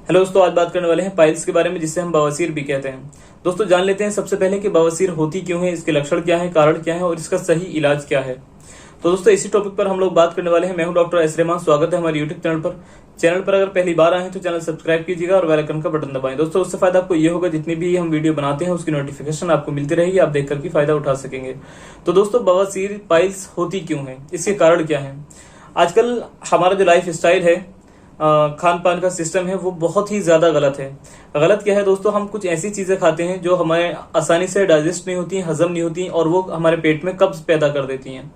Hello दोस्तों, आज बात करने वाले हैं पाइल्स के बारे में, जिसे हम बवासीर भी कहते हैं। दोस्तों जान लेते हैं सबसे पहले कि बवासीर होती क्यों है, इसके लक्षण क्या है, कारण क्या है और इसका सही इलाज क्या है। तो दोस्तों इसी टॉपिक पर हम लोग बात करने वाले हैं। मैं हूं डॉक्टर एस रहमान। स्वागत है हमारे यूट्यूब चैनल पर। चैनल पर अगर पहली बार आए हैं तो चैनल सब्सक्राइब कीजिएगा और बेल आइकन का बटन दबाएं। दोस्तों उससे फायदा आपको ये होगा, जितनी भी हम वीडियो बनाते हैं उसकी नोटिफिकेशन आपको मिलती रहेगी, आप देख करके फायदा उठा सकेंगे। तो दोस्तों बवासीर पाइल्स होती क्यों है, इसके कारण क्या है। आजकल हमारा जो लाइफ स्टाइल है, खान पान का सिस्टम है, वो बहुत ही ज्यादा गलत है। गलत क्या है दोस्तों, हम कुछ ऐसी चीजें खाते हैं जो हमारे आसानी से डाइजेस्ट नहीं होती, हजम नहीं होती और वो हमारे पेट में कब्ज पैदा कर देती हैं।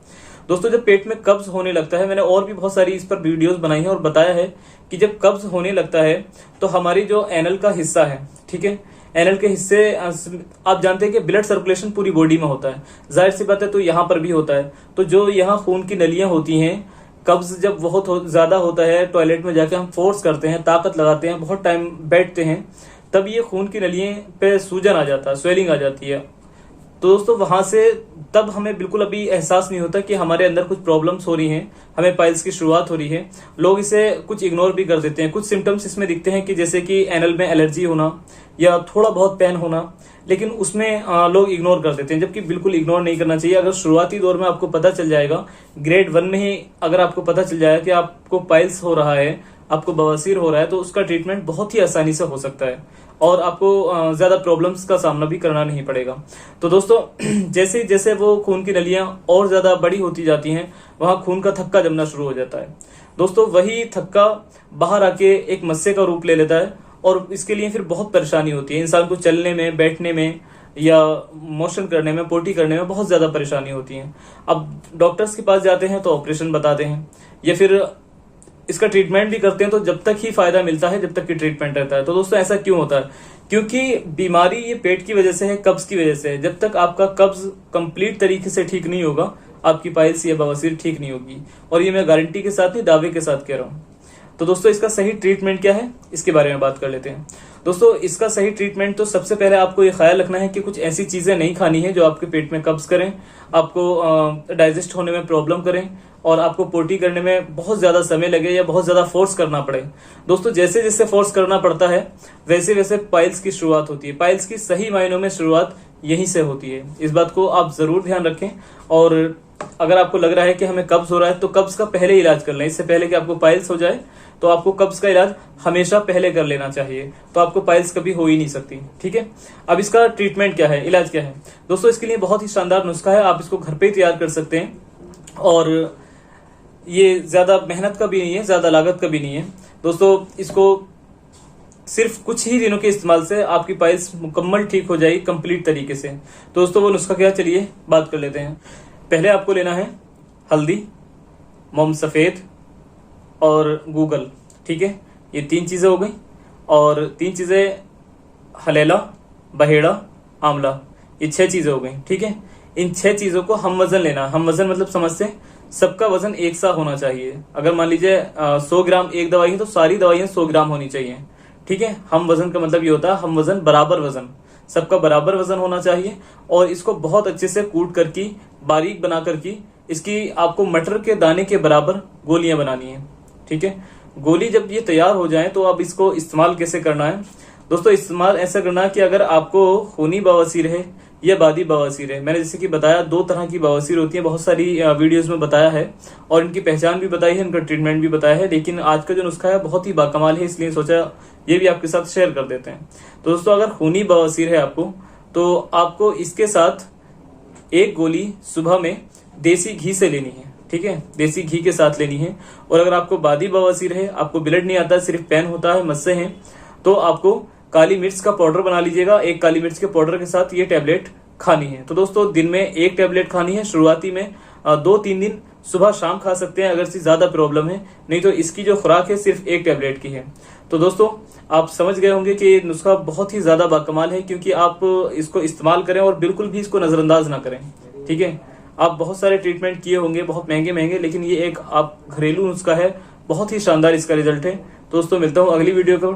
दोस्तों जब पेट में कब्ज होने लगता है, मैंने और भी बहुत सारी इस पर वीडियोस बनाई हैं और बताया है कि जब कब्ज होने लगता है तो हमारी जो एनल का हिस्सा है, ठीक है, एनल के हिस्से, आप जानते हैं कि ब्लड सर्कुलेशन पूरी बॉडी में होता है, जाहिर सी बात है, तो यहाँ पर भी होता है। तो जो यहाँ खून की नलियां होती हैं, कब्ज जब बहुत ज्यादा होता है, टॉयलेट में जाके हम फोर्स करते हैं, ताकत लगाते हैं, बहुत टाइम बैठते हैं, तब ये खून की नलियों पे सूजन आ जाता है, स्वेलिंग आ जाती है। तो दोस्तों वहां से तब हमें बिल्कुल अभी एहसास नहीं होता कि हमारे अंदर कुछ प्रॉब्लम्स हो रही हैं, हमें पाइल्स की शुरुआत हो रही है। लोग इसे कुछ इग्नोर भी कर देते हैं। कुछ सिम्टम्स इसमें दिखते हैं कि जैसे कि एनल में एलर्जी होना या थोड़ा बहुत पेन होना, लेकिन उसमें लोग इग्नोर कर देते हैं, जबकि बिल्कुल इग्नोर नहीं करना चाहिए। अगर शुरुआती दौर में आपको पता चल जाएगा, ग्रेड 1 में ही अगर आपको पता चल जाएगा कि आपको पाइल्स हो रहा है, आपको बवासीर हो रहा है, तो उसका ट्रीटमेंट बहुत ही आसानी से हो सकता है और आपको ज्यादा प्रॉब्लम्स का सामना भी करना नहीं पड़ेगा। तो दोस्तों जैसे जैसे वो खून की नलियां और ज्यादा बड़ी होती जाती हैं, वहां खून का थक्का जमना शुरू हो जाता है। दोस्तों वही थक्का बाहर आके एक मस्से का रूप ले लेता है और इसके लिए फिर बहुत परेशानी होती है। इंसान को चलने में, बैठने में या मोशन करने में, पोटी करने में बहुत ज्यादा परेशानी होती है। अब डॉक्टर्स के पास जाते हैं तो ऑपरेशन बताते हैं या फिर इसका ट्रीटमेंट भी करते हैं, तो जब तक ही फायदा मिलता है, जब तक कि ट्रीटमेंट रहता है। तो दोस्तों ऐसा क्यों होता है, क्योंकि बीमारी ये पेट की वजह से है, कब्ज की वजह से है। जब तक आपका कब्ज कंप्लीट तरीके से ठीक नहीं होगा, आपकी पाइल्स या बवासीर ठीक नहीं होगी। और ये मैं गारंटी के साथ नहीं, दावे के साथ कह रहा हूं। तो दोस्तों इसका सही ट्रीटमेंट क्या है, इसके बारे में बात कर लेते हैं। दोस्तों इसका सही ट्रीटमेंट, तो सबसे पहले आपको ये ख्याल रखना है कि कुछ ऐसी चीजें नहीं खानी है जो आपके पेट में कब्ज करें, आपको डाइजेस्ट होने में प्रॉब्लम करें और आपको पोटी करने में बहुत ज्यादा समय लगे या बहुत ज्यादा फोर्स करना पड़े। दोस्तों जैसे जैसे फोर्स करना पड़ता है, वैसे वैसे पाइल्स की शुरुआत होती है। पाइल्स की सही मायनों में शुरुआत यहीं से होती है। इस बात को आप जरूर ध्यान रखें। और अगर आपको लग रहा है कि हमें कब्ज हो रहा है, तो कब्ज का पहले इलाज कर लें। इससे पहले कि आपको पाइल्स हो जाए, तो आपको कब्ज का इलाज हमेशा पहले कर लेना चाहिए, तो आपको पाइल्स कभी हो ही नहीं सकती। ठीक है, अब इसका ट्रीटमेंट क्या है, इलाज क्या है। दोस्तों इसके लिए बहुत ही शानदार नुस्खा है, आप इसको घर पे ही तैयार कर सकते हैं और ये ज्यादा मेहनत का भी नहीं है, ज्यादा लागत का भी नहीं है। दोस्तों इसको सिर्फ कुछ ही दिनों के इस्तेमाल से आपकी पाइल्स मुकम्मल ठीक हो जाएगी, कंप्लीट तरीके से। तो दोस्तों वो नुस्खा क्या, चलिए बात कर लेते हैं। पहले आपको लेना है हल्दी, मोम सफेद और गूगल। ठीक है, ये 3 चीजें हो गई। और 3 चीजें हलेला, बहेड़ा, आंवला, ये 6 चीजें हो गई। ठीक है, इन 6 चीजों को हम वजन लेना। हम वजन मतलब समझते हैं, सबका वजन एक सा होना चाहिए। अगर मान लीजिए 100 ग्राम एक दवाई है, तो सारी दवाइयां 100 ग्राम होनी चाहिए। ठीक है, हम वजन का मतलब ये होता है, हम वजन बराबर वजन, सबका बराबर वजन होना चाहिए। और इसको बहुत अच्छे से कूट करके, बारीक बना करके, इसकी आपको मटर के दाने के बराबर गोलियां बनानी है। ठीक है, गोली जब ये तैयार हो जाए, तो अब इसको इस्तेमाल कैसे करना है। दोस्तों इस्तेमाल ऐसा करना है कि अगर आपको खूनी बवासीर है या बादी बवासीर है, मैंने जैसे कि बताया 2 तरह की बवासीर होती है, बहुत सारी वीडियोस में बताया है और इनकी पहचान भी बताई है, इनका ट्रीटमेंट भी बताया है। लेकिन आज का जो नुस्खा है बहुत ही बाकमाल है, इसलिए सोचा ये भी आपके साथ शेयर कर देते हैं। तो दोस्तों अगर खूनी बवासीर है आपको, तो आपको इसके साथ 1 गोली सुबह में देसी घी से लेनी है। ठीक है, देसी घी के साथ लेनी है। और अगर आपको बादी बवासीर है, आपको ब्लड नहीं आता, सिर्फ पेन होता है, मस्से हैं, तो आपको काली मिर्च का पाउडर बना लीजिएगा। 1 काली मिर्च के पाउडर के साथ ये टैबलेट खानी है। तो दोस्तों दिन में 1 टैबलेट खानी है। शुरुआती में 2-3 दिन सुबह शाम खा सकते हैं अगर से ज्यादा प्रॉब्लम है, नहीं तो इसकी जो खुराक है सिर्फ 1 टैबलेट की है। तो दोस्तों आप समझ गए होंगे कि ये नुस्खा बहुत ही ज्यादा बाकमाल है, क्योंकि आप इसको इस्तेमाल करें और बिल्कुल भी इसको नजरअंदाज ना करें। ठीक है, आप बहुत सारे ट्रीटमेंट किए होंगे, बहुत महंगे महंगे, लेकिन ये एक आप घरेलू नुस्खा है, बहुत ही शानदार इसका रिजल्ट है। दोस्तों मिलता हूँ अगली वीडियो को।